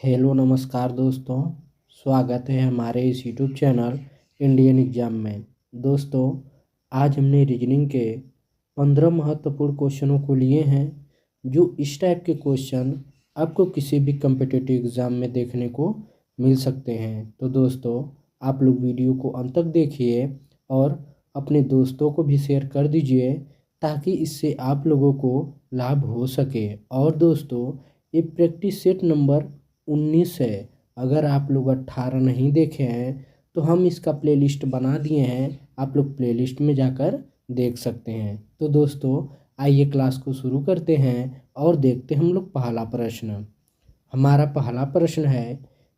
Hello नमस्कार दोस्तों। स्वागत है हमारे इस यूट्यूब चैनल इंडियन एग्जाम में। दोस्तों, आज हमने रीजनिंग के 15 महत्वपूर्ण क्वेश्चनों को लिए हैं, जो इस टाइप के क्वेश्चन आपको किसी भी कम्पिटिटिव एग्ज़ाम में देखने को मिल सकते हैं। तो दोस्तों, आप लोग वीडियो को अंत तक देखिए और अपने दोस्तों को भी शेयर कर दीजिए, ताकि इससे आप लोगों को लाभ हो सके। और दोस्तों, ये प्रैक्टिस सेट नंबर 19 है। अगर आप लोग 18 नहीं देखे हैं तो हम इसका प्लेलिस्ट बना दिए हैं, आप लोग प्लेलिस्ट में जाकर देख सकते हैं। तो दोस्तों, आइए क्लास को शुरू करते हैं और देखते हैं हम लोग पहला प्रश्न। हमारा पहला प्रश्न है,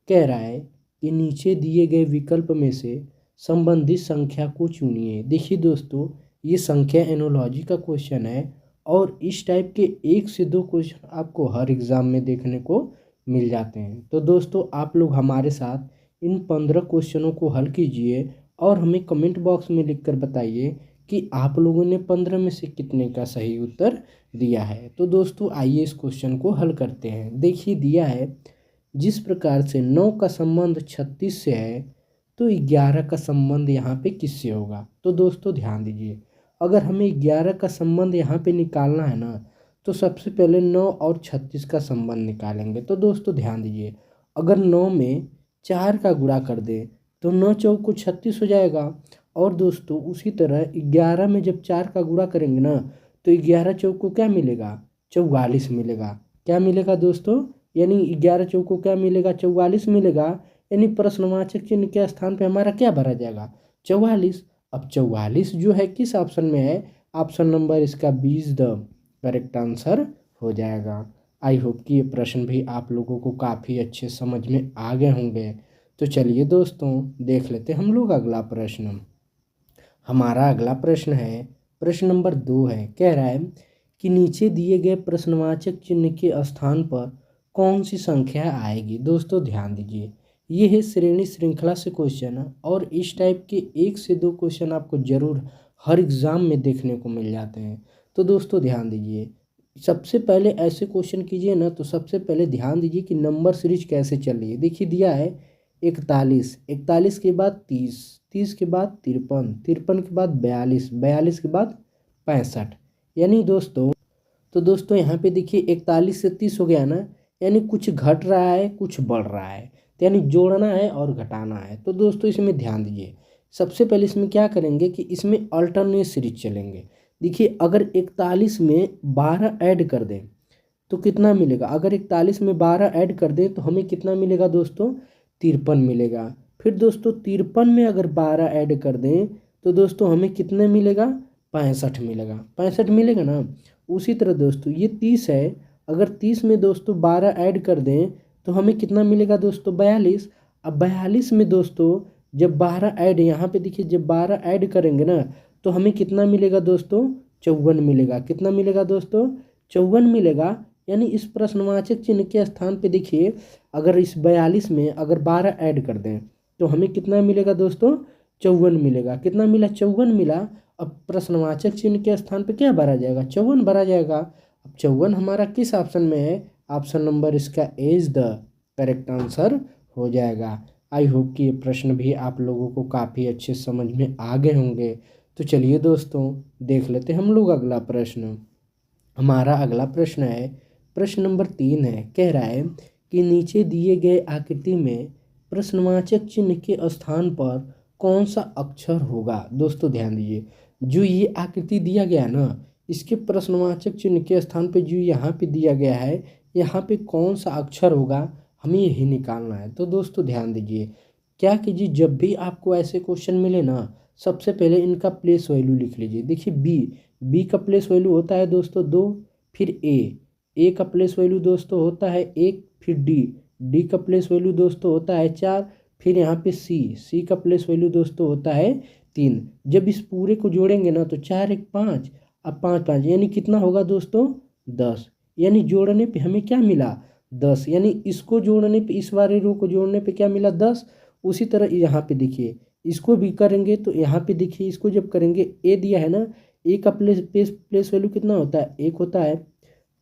कह रहा है कि नीचे दिए गए विकल्प में से संबंधित संख्या को चुनिए। देखिए दोस्तों, ये संख्या एनोलॉजी का क्वेश्चन है और इस टाइप के 1 से 2 क्वेश्चन आपको हर एग्ज़ाम में देखने को मिल जाते हैं। तो दोस्तों, आप लोग हमारे साथ इन 15 क्वेश्चनों को हल कीजिए और हमें कमेंट बॉक्स में लिखकर बताइए कि आप लोगों ने 15 में से कितने का सही उत्तर दिया है। तो दोस्तों, आइए इस क्वेश्चन को हल करते हैं। देखिए दिया है, जिस प्रकार से 9 का संबंध 36 से है, तो 11 का संबंध यहाँ पे किससे होगा। तो दोस्तों ध्यान दीजिए, अगर हमें 11 का संबंध यहाँ पे निकालना है ना, तो सबसे पहले 9 और 36 का संबंध निकालेंगे। तो दोस्तों ध्यान दीजिए, अगर 9 में 4 का गुणा कर दें तो 9 चौको 36 हो जाएगा। और दोस्तों उसी तरह 11 में जब 4 का गुणा करेंगे ना, तो 11 चौक को क्या मिलेगा, 44 मिलेगा। क्या मिलेगा दोस्तों, यानी 11 चौक को क्या मिलेगा, 44 मिलेगा। यानी प्रश्नवाचक चिन्ह के स्थान पे हमारा क्या भरा जाएगा, 44। अब 44 जो है किस ऑप्शन में है, ऑप्शन नंबर इसका 20 द करेक्ट आंसर हो जाएगा। आई होप कि ये प्रश्न भी आप लोगों को काफ़ी अच्छे समझ में आ गए होंगे। तो चलिए दोस्तों, देख लेते हम लोग अगला प्रश्न। हमारा अगला प्रश्न है, प्रश्न नंबर 2 है। कह रहा है कि नीचे दिए गए प्रश्नवाचक चिन्ह के स्थान पर कौन सी संख्या आएगी। दोस्तों ध्यान दीजिए, ये है श्रेणी श्रृंखला से क्वेश्चन है और इस टाइप के 1 से 2 क्वेश्चन आपको ज़रूर हर एग्ज़ाम में देखने को मिल जाते हैं। तो दोस्तों ध्यान दीजिए, सबसे पहले ऐसे क्वेश्चन कीजिए ना, तो सबसे पहले ध्यान दीजिए कि नंबर सीरीज कैसे चल रही है। देखिए दिया है 41, 41 के बाद 30, 30 के बाद 53, 53 के बाद 42, 42 के बाद 65। यानी दोस्तों, तो दोस्तों यहाँ पे देखिए 41 से 30 हो गया ना, यानी कुछ घट रहा है कुछ बढ़ रहा है, तो यानी जोड़ना है और घटाना है। तो दोस्तों इसमें ध्यान दीजिए, सबसे पहले इसमें क्या करेंगे कि इसमें अल्टरनेट सीरीज चलेंगे। देखिए अगर 41 में 12 ऐड कर दें तो कितना मिलेगा, अगर 41 में 12 ऐड कर दें तो हमें कितना मिलेगा दोस्तों, 53 मिलेगा। फिर दोस्तों 53 में अगर 12 ऐड कर दें तो दोस्तों हमें कितना मिलेगा, 65 मिलेगा। 65 मिलेगा ना। उसी तरह दोस्तों ये 30 है, अगर 30 में दोस्तों 12 ऐड कर दें तो हमें कितना मिलेगा दोस्तों, 42। अब 42 में दोस्तों जब 12 ऐड, यहाँ पे देखिए जब 12 ऐड करेंगे ना, तो हमें कितना मिलेगा दोस्तों, 54 मिलेगा। कितना मिलेगा दोस्तों, 54 मिलेगा। यानी इस प्रश्नवाचक चिन्ह के स्थान पे देखिए, अगर इस 42 में अगर 12 ऐड कर दें तो हमें कितना मिलेगा दोस्तों, 54 मिलेगा। कितना मिला, 54 मिला। अब प्रश्नवाचक चिन्ह के स्थान पे क्या भरा जाएगा, 54 भरा जाएगा। अब 54 हमारा किस ऑप्शन में है, ऑप्शन नंबर इसका इज द करेक्ट आंसर हो जाएगा। आई होप कि ये प्रश्न भी आप लोगों को काफ़ी अच्छे समझ में आ गए होंगे। तो चलिए दोस्तों, देख लेते हम लोग अगला प्रश्न। हमारा अगला प्रश्न है, प्रश्न नंबर 3 है। कह रहा है कि नीचे दिए गए आकृति में प्रश्नवाचक चिन्ह के स्थान पर कौन सा अक्षर होगा। दोस्तों ध्यान दीजिए, जो ये आकृति दिया गया ना, इसके प्रश्नवाचक चिन्ह के स्थान पे जो यहाँ पे दिया गया है, यहाँ पे कौन सा अक्षर होगा, हमें यही निकालना है। तो दोस्तों ध्यान दीजिए, क्या कीजिए, जब भी आपको ऐसे क्वेश्चन मिले ना, सबसे पहले इनका प्लेस वैल्यू लिख लीजिए। देखिए बी का प्लेस वैल्यू होता है दोस्तों 2, फिर ए का प्लेस वैल्यू दोस्तों होता है 1, फिर डी का प्लेस वैल्यू दोस्तों होता है 4, फिर यहाँ पे सी का प्लेस वैल्यू दोस्तों होता है 3। जब इस पूरे को जोड़ेंगे ना तो 4 1 5, अब 5 5 यानी कितना होगा दोस्तों, 10। यानी जोड़ने पे हमें क्या मिला, 10। यानी इसको जोड़ने पे, इस वाले रो को जोड़ने पे क्या मिला, 10। उसी तरह यहाँ पे देखिए इसको भी करेंगे तो यहाँ पे देखिए इसको जब करेंगे, ए दिया है ना, ए का प्लेस वैल्यू कितना होता है, 1 होता है।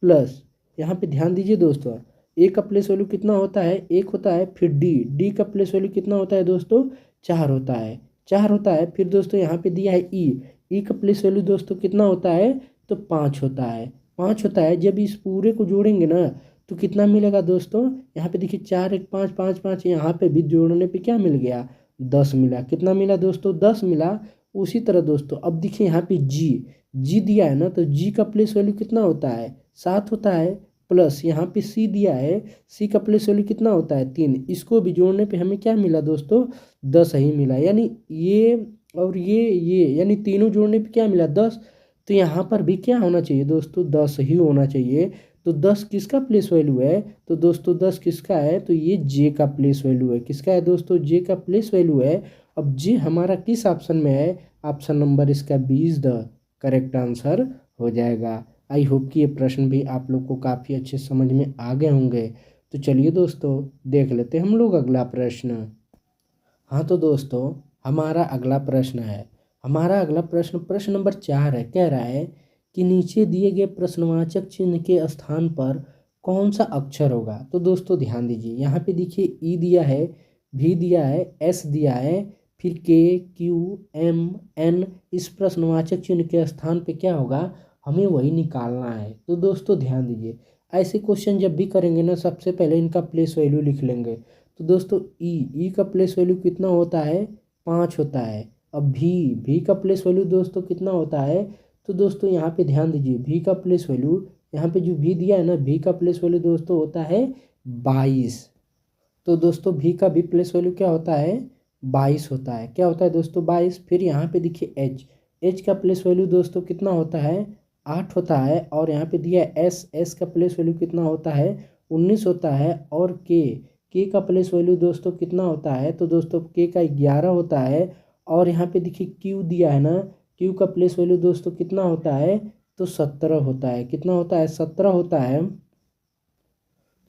प्लस यहाँ पे ध्यान दीजिए दोस्तों, ए का प्लेस वैल्यू कितना होता है, 1 होता है। फिर डी का प्लेस वैल्यू कितना होता है दोस्तों, 4 होता है, 4 होता है। फिर दोस्तों यहाँ पे दिया है ई का प्लेस वैल्यू दोस्तों कितना होता है, तो 5 होता है, 5 होता है। जब इस पूरे को जोड़ेंगे ना तो कितना मिलेगा दोस्तों, यहाँ पे देखिए 4 1 5 5 5, यहाँ पे भी जोड़ने पे क्या मिल गया, 10 मिला। कितना मिला दोस्तों, 10 मिला। उसी तरह दोस्तों अब देखिए यहाँ पे जी दिया है ना, तो जी का प्लेस वैल्यू कितना होता है, 7 होता है। प्लस यहाँ पे सी दिया है, सी का प्लेस वैल्यू कितना होता है, 3। इसको भी जोड़ने पे हमें क्या मिला दोस्तों, 10 ही मिला। यानी ये और ये यानी तीनों जोड़ने पे क्या मिला, 10। तो यहाँ पर भी क्या होना चाहिए दोस्तों, 10 ही होना चाहिए। तो 10 किसका प्लेस वैल्यू है, तो दोस्तों 10 किसका है, तो ये जे का प्लेस वैल्यू है। किसका है दोस्तों, जे का प्लेस वैल्यू है। अब जे हमारा किस ऑप्शन में है, ऑप्शन नंबर इसका 20 द करेक्ट आंसर हो जाएगा। आई होप कि ये प्रश्न भी आप लोग को काफ़ी अच्छे समझ में आ गए होंगे। तो चलिए दोस्तों देख लेते हैं हम लोग अगला प्रश्न। हाँ तो दोस्तों हमारा अगला प्रश्न है, हमारा अगला प्रश्न प्रश्न नंबर 4 है। कह रहा है कि नीचे दिए गए प्रश्नवाचक चिन्ह के स्थान पर कौन सा अक्षर होगा। तो दोस्तों ध्यान दीजिए, यहाँ पे देखिए ई दिया है, भी दिया है, एस दिया है, फिर के क्यू एम एन। इस प्रश्नवाचक चिन्ह के स्थान पे क्या होगा, हमें वही निकालना है। तो दोस्तों ध्यान दीजिए, ऐसे क्वेश्चन जब भी करेंगे ना, सबसे पहले इनका प्लेस वैल्यू लिख लेंगे। तो दोस्तों ई का प्लेस वैल्यू कितना होता है, 5 होता है। अब भी का प्लेस वैल्यू दोस्तों कितना होता है, तो दोस्तों यहाँ पे ध्यान दीजिए, भी का प्लेस वैल्यू, यहाँ पे जो भी दिया है ना, भी का प्लेस वैल्यू दोस्तों होता है 22। तो दोस्तों भी का भी प्लेस वैल्यू क्या होता है, 22 होता है। क्या होता है दोस्तों, 22। फिर यहाँ पे देखिए एच का प्लेस वैल्यू दोस्तों कितना होता है, 8 होता है। और यहाँ पे दिया है एस का प्लेस वैल्यू कितना होता है, 19 होता है। और के का प्लेस वैल्यू दोस्तों कितना होता है, तो दोस्तों के का 11 होता है। और यहाँ पे देखिए क्यू दिया है ना, क्यू का प्लेस वैल्यू दोस्तों कितना होता है, तो 17 होता है। कितना होता है, 17 होता है।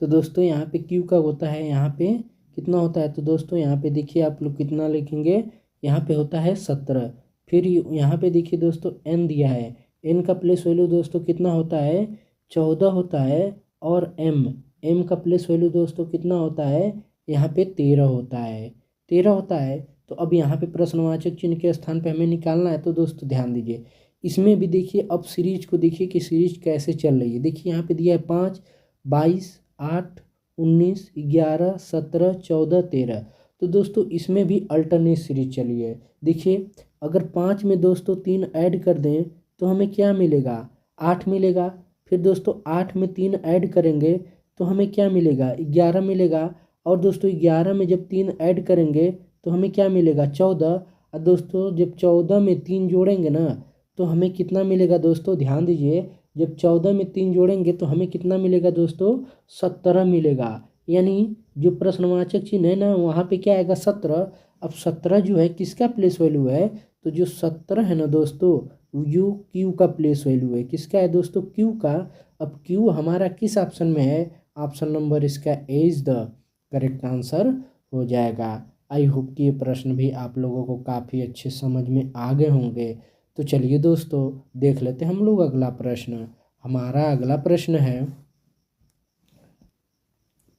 तो दोस्तों यहाँ पे क्यू का होता है, यहाँ पे कितना होता है, तो दोस्तों यहाँ पे देखिए आप लोग कितना लिखेंगे, यहाँ पे होता है 17। फिर यहाँ पे देखिए दोस्तों एन दिया है, एन का प्लेस वैल्यू दोस्तों कितना होता है, 14 होता है। और एम का प्लेस वैल्यू दोस्तों कितना होता है, यहाँ पे 13 होता है, 13 होता है। तो अब यहाँ पे प्रश्नवाचक चिन्ह के स्थान पे हमें निकालना है। तो दोस्तों ध्यान दीजिए, इसमें भी देखिए, अब सीरीज को देखिए कि सीरीज कैसे चल रही है। देखिए यहाँ पे दिया है 5, 22, 8, 19, 11, 17, 14, 13। तो दोस्तों इसमें भी अल्टरनेट सीरीज चली है। देखिए अगर 5 में दोस्तों 3 ऐड कर दें तो हमें क्या मिलेगा, 8 मिलेगा। फिर दोस्तों 8 में 3 ऐड करेंगे तो हमें क्या मिलेगा, 11 मिलेगा। और दोस्तों 11 में जब 3 ऐड करेंगे तो हमें क्या मिलेगा, 14। और दोस्तों जब 14 में 3 जोड़ेंगे ना तो हमें कितना मिलेगा दोस्तों, ध्यान दीजिए, जब 14 में 3 जोड़ेंगे तो हमें कितना मिलेगा दोस्तों, 17 मिलेगा। यानी जो प्रश्नवाचक चिन्ह है ना, वहाँ पे क्या आएगा, 17। अब 17 जो है किसका प्लेस वैल्यू है, तो जो 17 है ना दोस्तों, यू क्यू का प्लेस वैल्यू है। किसका है दोस्तों, क्यू का। अब क्यू हमारा किस ऑप्शन में है, ऑप्शन नंबर इसका ए इज द करेक्ट आंसर हो जाएगा। आई होप कि ये प्रश्न भी आप लोगों को काफ़ी अच्छे समझ में आ गए होंगे। तो चलिए दोस्तों देख लेते हैं हम लोग अगला प्रश्न। हमारा अगला प्रश्न है,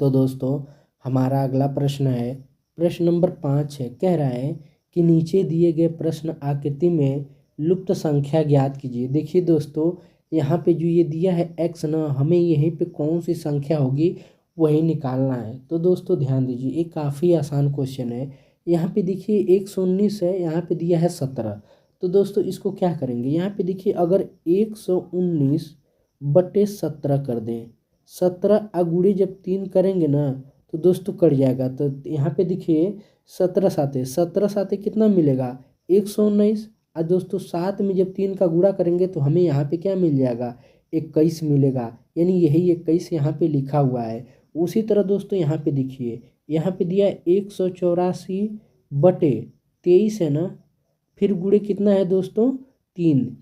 तो दोस्तों हमारा अगला प्रश्न है, प्रश्न नंबर 5 है। कह रहा है कि नीचे दिए गए प्रश्न आकृति में लुप्त संख्या ज्ञात कीजिए। देखिए दोस्तों यहाँ पे जो ये दिया है एक्स ना, हमें यहीं पे कौन सी संख्या होगी वही निकालना है। तो दोस्तों ध्यान दीजिए, ये काफ़ी आसान क्वेश्चन है। यहाँ पे देखिए 119 है, यहाँ पे दिया है 17। तो दोस्तों इसको क्या करेंगे, यहाँ पे देखिए अगर 119/17 कर दें, 17 अगुड़े जब 3 करेंगे ना तो दोस्तों कट जाएगा। तो यहाँ पे देखिए 17 साते कितना मिलेगा, 119। और दोस्तों 7 में जब 3 का गुणा करेंगे तो हमें यहाँ पे क्या मिल जाएगा, 21 मिलेगा। यानी यही 21 यहाँ पे लिखा हुआ है। उसी तरह दोस्तों यहाँ पे देखिए, यहाँ पे दिया 184/23 है ना, फिर गुणे कितना है दोस्तों, 3।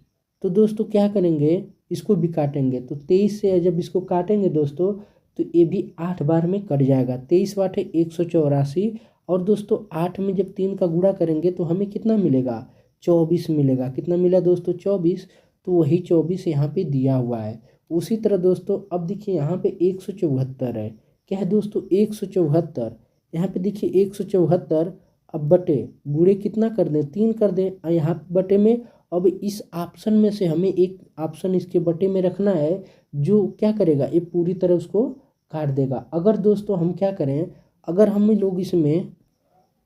तो दोस्तों क्या करेंगे, इसको भी काटेंगे। तो 23 से जब इसको काटेंगे दोस्तों तो ये भी 8 बार में कट जाएगा। 23 वाट है 184। और दोस्तों 8 में जब 3 का गुणा करेंगे तो हमें कितना मिलेगा, 24 मिलेगा। कितना मिला दोस्तों, 24। तो वही 24 यहाँ पे दिया हुआ है। उसी तरह दोस्तों अब देखिए यहाँ पे 174 है, क्या है दोस्तों 174। यहाँ पे देखिए 174, अब बटे गुणे कितना कर दें 3 कर दें, और यहाँ पे बटे में अब इस ऑप्शन में से हमें एक ऑप्शन इसके बटे में रखना है जो क्या करेगा, ये पूरी तरह उसको काट देगा। अगर दोस्तों हम क्या करें, अगर हम लोग इसमें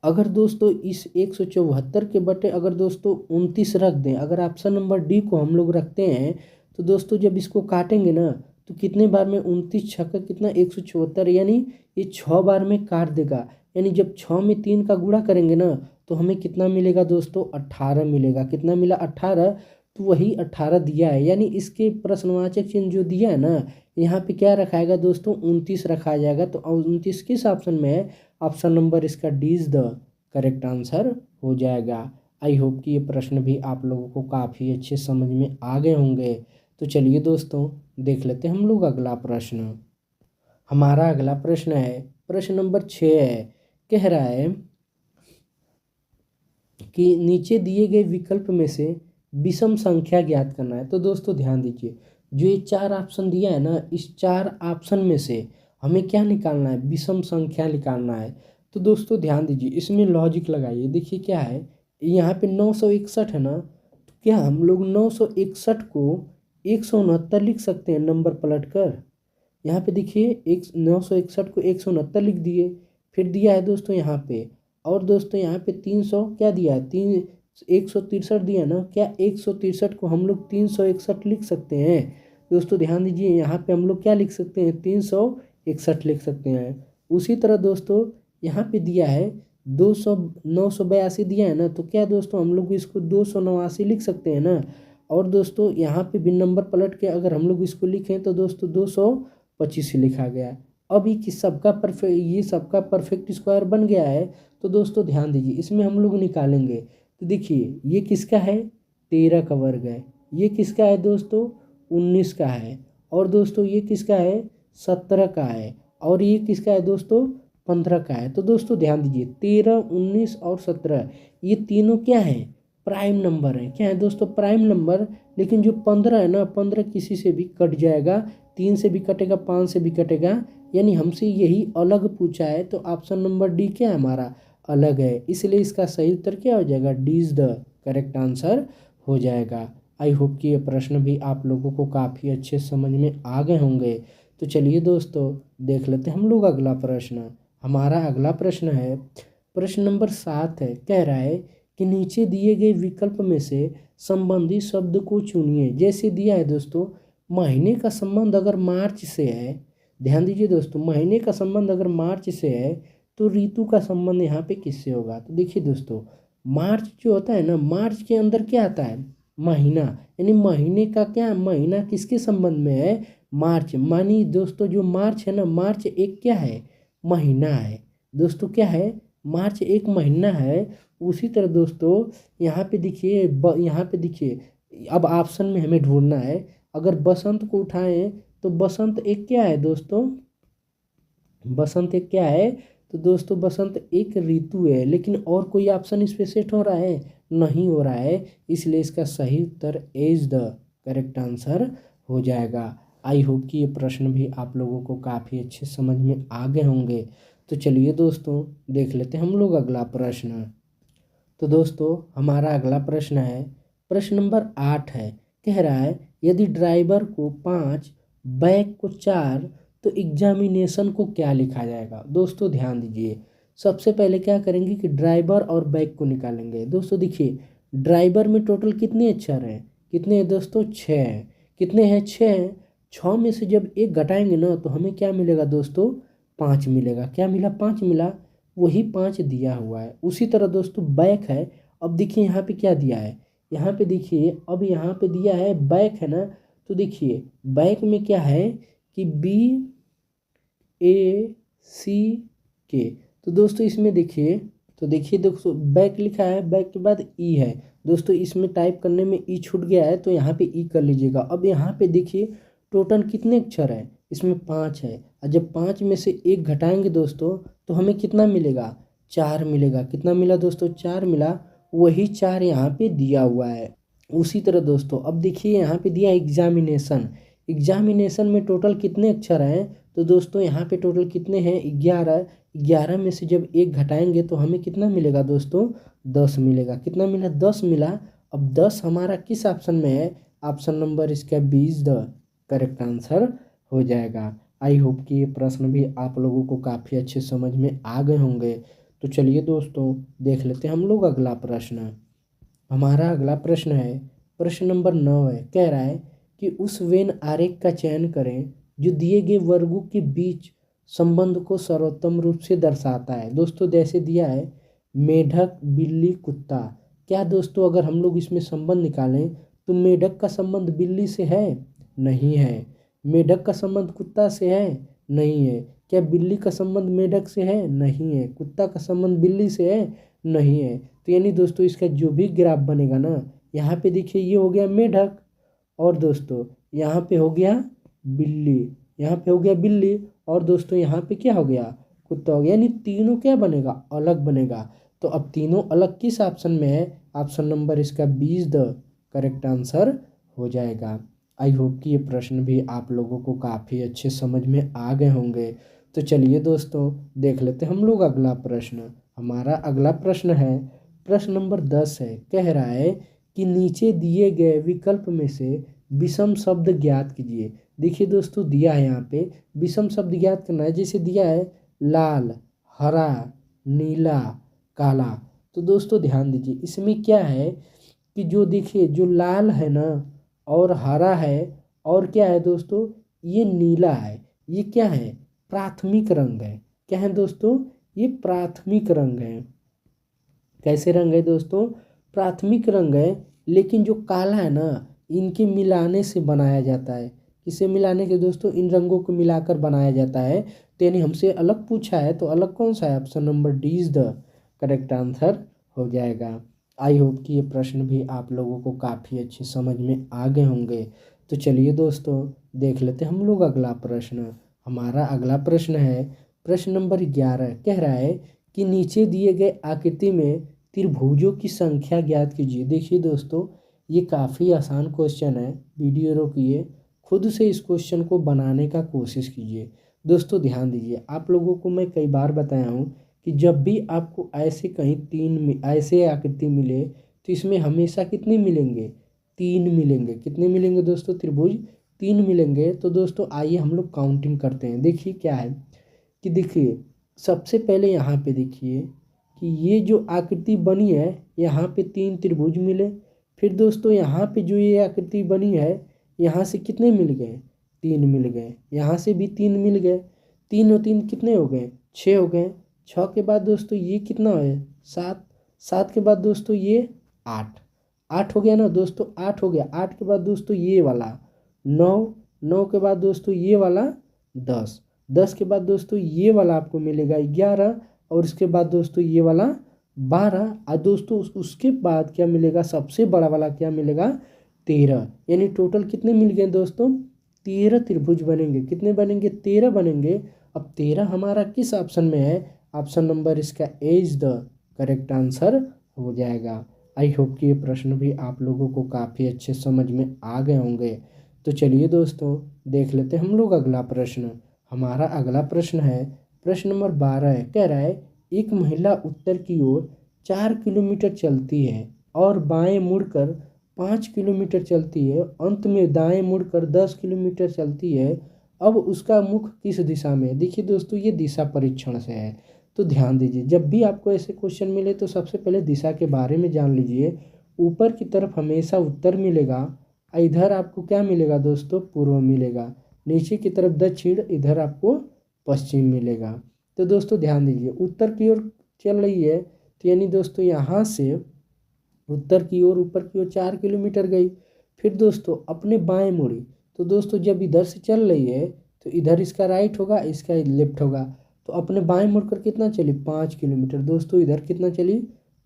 अगर दोस्तों इस 174 के बटे अगर दोस्तों 29 रख दें, अगर ऑप्शन नंबर डी को हम लोग रखते हैं, तो दोस्तों जब इसको काटेंगे ना तो कितने बार में 29 छक्का कितना 174, यानी ये 6 बार में काट देगा। यानी जब 6 में 3 का गुणा करेंगे ना तो हमें कितना मिलेगा दोस्तों 18 मिलेगा। कितना मिला 18, तो वही 18 दिया है। यानी इसके प्रश्नवाचक चिन्ह जो दिया है ना, यहाँ पे क्या रखाएगा दोस्तों 29 रखा जाएगा। तो 29 किस ऑप्शन में है, ऑप्शन नंबर इसका D is the correct answer हो जाएगा। आई होप कि ये प्रश्न भी आप लोगों को काफ़ी अच्छे समझ में आ गए होंगे। तो चलिए दोस्तों देख लेते हैं हम लोग अगला प्रश्न। हमारा अगला प्रश्न है प्रश्न नंबर 6 है। कह रहा है कि नीचे दिए गए विकल्प में से विषम संख्या ज्ञात करना है। तो दोस्तों ध्यान दीजिए, जो ये 4 ऑप्शन दिया है ना, इस 4 ऑप्शन में से हमें क्या निकालना है, विषम संख्या निकालना है। तो दोस्तों ध्यान दीजिए, इसमें लॉजिक लगाइए। देखिए क्या है, यहाँ पे 961 है ना, तो क्या हम लोग 961 को 169 लिख सकते हैं नंबर पलट कर। यहाँ पे देखिए 961 को 169 लिख दिए। फिर दिया है दोस्तों यहाँ पे, और दोस्तों यहाँ पे 300 क्या दिया है, 163 दिया ना, क्या 163 को हम लोग 361 लिख सकते हैं। दोस्तों ध्यान दीजिए, यहाँ पे हम लोग क्या लिख सकते हैं 361 लिख सकते हैं। उसी तरह दोस्तों यहाँ पे दिया है 982 दिया है ना, तो क्या दोस्तों हम लोग इसको 289 लिख सकते हैं ना। और दोस्तों यहाँ पे भी नंबर पलट के अगर हम लोग इसको लिखें तो दोस्तों 225 लिखा गया। अब ये सबका परफेक्ट स्क्वायर बन गया है। तो दोस्तों ध्यान दीजिए, इसमें हम लोग निकालेंगे। तो देखिए ये किसका है, 13 का वर्ग है। ये किसका है दोस्तों 19 का है। और दोस्तों ये किसका है 17 का है। और ये किसका है दोस्तों 15 का है। तो दोस्तों ध्यान दीजिए 13, 19 और 17 ये तीनों क्या है, प्राइम नंबर है। क्या है दोस्तों प्राइम नंबर। लेकिन जो 15 है ना, 15 किसी से भी कट जाएगा, 3 से भी कटेगा, 5 से भी कटेगा। यानी हमसे यही अलग पूछा है, तो ऑप्शन नंबर डी क्या है हमारा अलग है। इसलिए इसका सही उत्तर क्या हो जाएगा, D is the correct answer हो जाएगा। आई होप कि ये प्रश्न भी आप लोगों को काफ़ी अच्छे समझ में आ गए होंगे। तो चलिए दोस्तों देख लेते हैं हम लोग अगला प्रश्न। हमारा अगला प्रश्न है प्रश्न नंबर 7 है। कह रहा है कि नीचे दिए गए विकल्प में से संबंधी शब्द को चुनिए। जैसे दिया है दोस्तों, महीने का संबंध अगर मार्च से है, ध्यान दीजिए दोस्तों, महीने का संबंध अगर मार्च से है तो ऋतु का संबंध यहाँ पे किससे होगा। तो देखिए दोस्तों, मार्च जो होता है ना, मार्च के अंदर क्या आता है महीना, यानी महीने का क्या महीना किसके संबंध में है, मार्च। मानी दोस्तों जो मार्च है ना, मार्च एक क्या है महीना है दोस्तों, क्या है मार्च एक महीना है। उसी तरह दोस्तों यहाँ पे देखिए यहाँ पे देखिए अब ऑप्शन में हमें ढूंढना है। अगर बसंत को उठाएं तो बसंत एक क्या है दोस्तों, बसंत एक क्या है, तो दोस्तों बसंत एक ऋतु है। लेकिन और कोई ऑप्शन इस पे सेट हो रहा है, नहीं हो रहा है। इसलिए इसका सही उत्तर ए इज द करेक्ट आंसर हो जाएगा। आई होप कि ये प्रश्न भी आप लोगों को काफ़ी अच्छे समझ में आ गए होंगे। तो चलिए दोस्तों देख लेते हैं हम लोग अगला प्रश्न। तो दोस्तों हमारा अगला प्रश्न है प्रश्न नंबर 8 है। कह रहा है यदि ड्राइवर को 5 बैग को 4 तो एग्जामिनेशन को क्या लिखा जाएगा। दोस्तों ध्यान दीजिए, सबसे पहले क्या करेंगे कि ड्राइवर और बैग को निकालेंगे। दोस्तों देखिए ड्राइवर में टोटल कितने अक्षर हैं, कितने हैं दोस्तों 6 हैं। कितने हैं 6 हैं। 6 में से जब एक घटाएंगे ना तो हमें क्या मिलेगा दोस्तों 5 मिलेगा। क्या मिला 5 मिला, वही 5 दिया हुआ है। उसी तरह दोस्तों बैक है। अब देखिए यहाँ पे क्या दिया है, यहाँ पे देखिए अब यहाँ पे दिया है बैक है ना, तो देखिए बैक में क्या है कि BACK। तो दोस्तों इसमें देखिए, तो देखिए दोस्तों बैक लिखा है, बैक के बाद ई है। दोस्तों इसमें टाइप करने में ई छूट गया है, तो यहाँ पे ई कर लीजिएगा। अब यहाँ पे देखिए टोटल कितने अक्षर हैं, इसमें 5 है। और जब 5 में से एक घटाएंगे दोस्तों तो हमें कितना मिलेगा 4 मिलेगा। कितना मिला दोस्तों 4 मिला, वही 4 यहाँ पे दिया हुआ है। उसी तरह दोस्तों अब देखिए यहाँ पे दिया एग्जामिनेशन। एग्जामिनेशन में टोटल कितने अक्षर हैं, तो दोस्तों यहाँ पे टोटल कितने हैं 11। 11 में से जब एक घटाएंगे तो हमें कितना मिलेगा दोस्तों 10 मिलेगा। कितना मिला 10 मिला। अब 10 हमारा किस ऑप्शन में है, ऑप्शन नंबर इसका 20 द करेक्ट आंसर हो जाएगा। आई होप कि ये प्रश्न भी आप लोगों को काफ़ी अच्छे समझ में आ गए होंगे। तो चलिए दोस्तों देख लेते हैं हम लोग अगला प्रश्न। हमारा अगला प्रश्न है प्रश्न नंबर 9 है। कह रहा है कि उस वेन आरेख का चयन करें जो दिए गए वर्गों के बीच संबंध को सर्वोत्तम रूप से दर्शाता है। दोस्तों जैसे दिया है मेढक बिल्ली कुत्ता। क्या दोस्तों अगर हम लोग इसमें संबंध निकालें तो मेढक का संबंध बिल्ली से है, नहीं है। मेढक का संबंध कुत्ता से है, नहीं है। क्या बिल्ली का संबंध मेढक से है, नहीं है। कुत्ता का संबंध बिल्ली से है, नहीं है। तो यानी दोस्तों इसका जो भी ग्राफ बनेगा ना, यहाँ पे देखिए ये हो गया मेढक और दोस्तों यहाँ पे हो गया बिल्ली, यहाँ पे हो गया बिल्ली और दोस्तों यहाँ पे क्या हो गया कुत्ता हो गया। यानी तीनों क्या बनेगा अलग बनेगा। तो अब तीनों अलग किस ऑप्शन में है, ऑप्शन नंबर इसका 20 द करेक्ट आंसर हो जाएगा। आई होप कि ये प्रश्न भी आप लोगों को काफ़ी अच्छे समझ में आ गए होंगे। तो चलिए दोस्तों देख लेते हैं हम लोग अगला प्रश्न। हमारा अगला प्रश्न है प्रश्न नंबर 10 है। कह रहा है कि नीचे दिए गए विकल्प में से विषम शब्द ज्ञात कीजिए। देखिए दोस्तों दिया है यहाँ पे विषम शब्द ज्ञात करना है। जैसे दिया है लाल, हरा, नीला, काला। तो दोस्तों ध्यान दीजिए इसमें क्या है कि जो देखिए जो लाल है ना और हरा है और क्या है दोस्तों ये नीला है, ये क्या है प्राथमिक रंग है। क्या है दोस्तों ये प्राथमिक रंग है। कैसे रंग है दोस्तों प्राथमिक रंग है। लेकिन जो काला है ना इनके मिलाने से बनाया जाता है। किसे मिलाने के दोस्तों इन रंगों को मिलाकर बनाया जाता है। तो यानी हमसे अलग पूछा है तो अलग कौन सा है, option number D is the correct answer हो जाएगा। आई होप कि ये प्रश्न भी आप लोगों को काफ़ी अच्छी समझ में आ गए होंगे। तो चलिए दोस्तों देख लेते हैं हम लोग अगला प्रश्न। हमारा अगला प्रश्न है प्रश्न नंबर 11। कह रहा है कि नीचे दिए गए आकृति में त्रिभुजों की संख्या ज्ञात कीजिए। देखिए दोस्तों ये काफ़ी आसान क्वेश्चन है। वीडियो रोकिए, खुद से इस क्वेश्चन को बनाने का कोशिश कीजिए। दोस्तों ध्यान दीजिए आप लोगों को मैं कई बार बताया हूँ कि जब भी आपको ऐसे कहीं ऐसे आकृति मिले तो इसमें हमेशा कितने मिलेंगे 3 मिलेंगे। कितने मिलेंगे दोस्तों त्रिभुज 3 मिलेंगे। तो दोस्तों आइए हम लोग काउंटिंग करते हैं। देखिए क्या है कि देखिए सबसे पहले यहाँ पे देखिए कि ये जो आकृति बनी है यहाँ पे 3 त्रिभुज मिले। फिर दोस्तों यहाँ पे जो ये आकृति बनी है यहाँ से कितने मिल गए 3 मिल गए। यहाँ से भी 3 मिल गए। 3 और 3 कितने हो गए 6 हो गए। 6 के बाद दोस्तों ये कितना है 7। 7 के बाद दोस्तों ये 8। 8 हो गया ना दोस्तों 8 हो गया। 8 के बाद दोस्तों ये वाला 9। 9 के बाद दोस्तों ये वाला 10। 10 के बाद दोस्तों ये वाला आपको मिलेगा 11 और इसके बाद दोस्तों ये वाला 12 और दोस्तों उसके बाद क्या मिलेगा सबसे बड़ा वाला क्या मिलेगा 13। यानी टोटल कितने मिल गए दोस्तों 13 त्रिभुज बनेंगे। कितने बनेंगे 13 बनेंगे। अब 13 हमारा किस ऑप्शन में है, ऑप्शन नंबर इसका ए इज द करेक्ट आंसर हो जाएगा। आई होप कि ये प्रश्न भी आप लोगों को काफ़ी अच्छे समझ में आ गए होंगे। तो चलिए दोस्तों देख लेते हैं हम लोग अगला प्रश्न। हमारा अगला प्रश्न है प्रश्न नंबर 12 है। कह रहा है एक महिला उत्तर की ओर 4 किलोमीटर चलती है और बाएं मुड़कर 5 किलोमीटर चलती है, अंत में दाएं मुड़कर 10 किलोमीटर चलती है। अब उसका मुख किस दिशा में है। देखिए दोस्तों ये दिशा परीक्षण से है। तो ध्यान दीजिए जब भी आपको ऐसे क्वेश्चन मिले तो सबसे पहले दिशा के बारे में जान लीजिए। ऊपर की तरफ हमेशा उत्तर मिलेगा, इधर आपको क्या मिलेगा दोस्तों पूर्व मिलेगा। नीचे की तरफ दक्षिण, इधर आपको पश्चिम मिलेगा। तो दोस्तों ध्यान दीजिए उत्तर की ओर चल रही है तो यानी दोस्तों यहाँ से उत्तर की ओर ऊपर की ओर 4 किलोमीटर गई। फिर दोस्तों अपने बाएं मुड़ी। तो दोस्तों जब इधर से चल रही है तो इधर इसका राइट होगा, इसका लेफ्ट होगा। तो अपने बाएं मुड़कर कितना चली 5 किलोमीटर। दोस्तों इधर कितना चली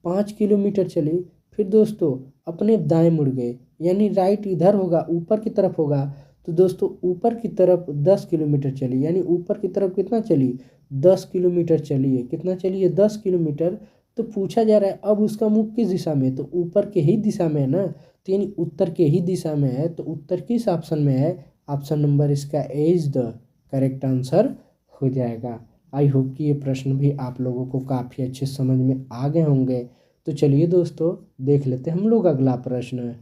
5 किलोमीटर चली। फिर दोस्तों अपने दाएं मुड़ गए यानी राइट इधर होगा ऊपर की तरफ होगा। तो दोस्तों ऊपर की तरफ 10 किलोमीटर चली यानी ऊपर की तरफ कितना चली 10 किलोमीटर चली है। कितना चली है 10 किलोमीटर। तो पूछा जा रहा है अब उसका मुख किस दिशा में, तो ऊपर के ही दिशा में है ना। तो यानी उत्तर के ही दिशा में है। तो उत्तर किस ऑप्शन में है, ऑप्शन नंबर इसका ए इज द करेक्ट आंसर हो जाएगा। आई होप कि ये प्रश्न भी आप लोगों को काफ़ी अच्छे समझ में आ गए होंगे। तो चलिए दोस्तों देख लेते हैं हम लोग अगला प्रश्न।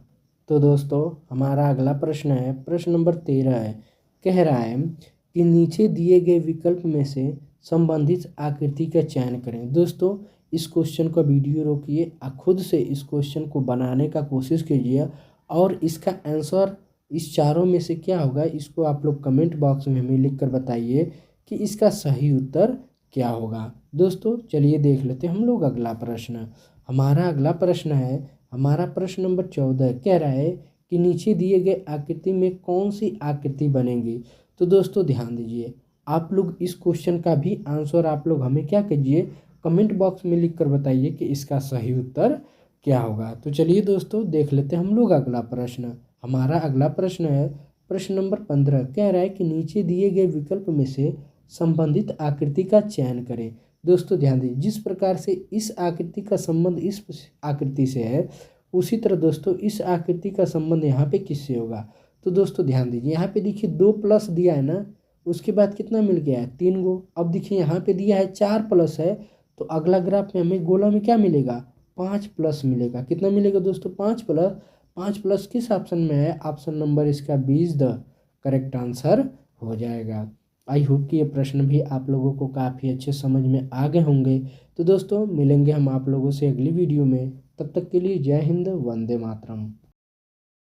तो दोस्तों हमारा अगला प्रश्न है, प्रश्न नंबर 13 है। कह रहा है कि नीचे दिए गए विकल्प में से संबंधित आकृति का चयन करें। दोस्तों इस क्वेश्चन का वीडियो रोकिए, खुद से इस क्वेश्चन को बनाने का कोशिश कीजिए और इसका आंसर इस चारों में से क्या होगा इसको आप लोग कमेंट बॉक्स में हमें लिख कर बताइए कि इसका सही उत्तर क्या होगा। दोस्तों चलिए देख लेते हैं हम लोग अगला प्रश्न। हमारा अगला प्रश्न है, हमारा प्रश्न नंबर 14 कह रहा है कि नीचे दिए गए आकृति में कौन सी आकृति बनेगी। तो दोस्तों ध्यान दीजिए, आप लोग इस क्वेश्चन का भी आंसर आप लोग हमें क्या कीजिए, कमेंट बॉक्स में लिख कर बताइए कि इसका सही उत्तर क्या होगा। तो चलिए दोस्तों देख लेते हैं हम लोग अगला प्रश्न। हमारा अगला प्रश्न है, प्रश्न नंबर 15 कह रहा है कि नीचे दिए गए विकल्प में से संबंधित आकृति का चयन करें। दोस्तों ध्यान दीजिए, जिस प्रकार से इस आकृति का संबंध इस आकृति से है, उसी तरह दोस्तों इस आकृति का संबंध यहाँ पे किससे होगा। तो दोस्तों ध्यान दीजिए, यहाँ पे देखिए 2 प्लस दिया है ना, उसके बाद कितना मिल गया है 3 गो। अब देखिए यहाँ पे दिया है 4 प्लस है, तो अगला ग्राफ में हमें गोला में क्या मिलेगा, 5 प्लस मिलेगा। कितना मिलेगा दोस्तों, 5 प्लस। 5 प्लस किस ऑप्शन में है, ऑप्शन नंबर इसका 20 द करेक्ट आंसर हो जाएगा। आई होप कि ये प्रश्न भी आप लोगों को काफ़ी अच्छे समझ में आ गए होंगे। तो दोस्तों मिलेंगे हम आप लोगों से अगली वीडियो में, तब तक के लिए जय हिंद, वंदे मातरम।